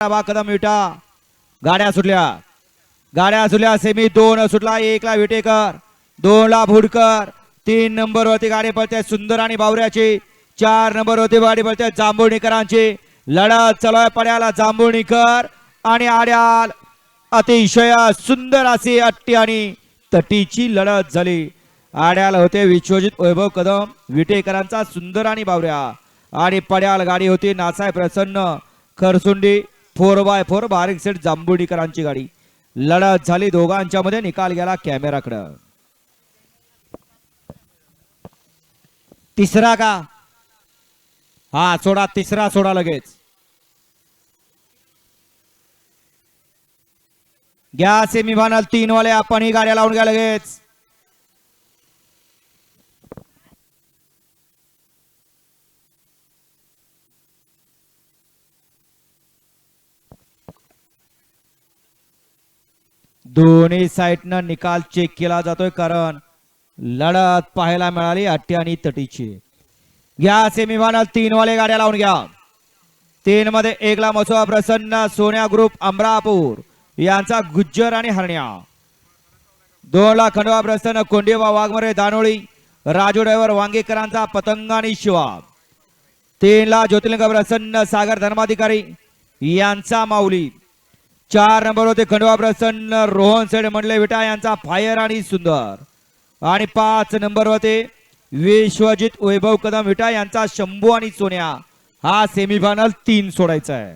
कदम विटा गाड्या सुटल्या सेमी 2 सुटला 1 ला विटेकर 2 ला भुडकर 3 नंबर वरती गाडी पळते सुंदर आणि बावऱ्याची 4 नंबर वरती गाडी पळते जांभुळणीकरांची लढत चालू आहे पड्याला जांभुळणीकर आणि आड्याल अतिशय सुंदर अशी अट्टी आणि तटीची लढत झाली। आड्याल होते विश्वजित वैभव कदम विटेकरांचा सुंदर आणि बावऱ्या आणि पड्याल गाडी होती नासाय प्रसन्न खरसुंडी 4x4 बारीक सेट जांभुळणीकरांची गाडी लढत झाली दोघांच्या मध्ये निकाल गेला कॅमेराकडे। तिसरा का हा सोडा तिसरा सोडा लगेच घ्या सेमीफायनल 3 वाले आपण ही गाड्या लावून घ्या लगेच। दोन्ही साइडनं निकाल चेक केला जातोय कारण लढत पाहायला मिळाली अट्टी आणि तटीची। घ्या सेमीफायनल 3 वाले गाड्या लावून घ्या। 3 मध्ये 1 ला मसोबा प्रसन्न सोन्या ग्रुप अमरापूर यांचा गुज्जर आणि हरण्या 2 ला खंडवा प्रसन्न कोंडीबा वाघमरे दानोळी राजू ड्रायव्हर वांगेकरांचा पतंग आणि शिवा 3 ला ज्योतिर्लिंग प्रसन्न सागर धर्माधिकारी यांचा माऊली 4 नंबर होते खंडवा प्रसन्न रोहन सेड मंडले विटा यांचा फायर आणि सुंदर आणि 5 नंबर होते विश्वजित वैभव कदम विटा यांचा शंभू आणि सोन्या। हा सेमीफायनल 3 सोडायचा आहे।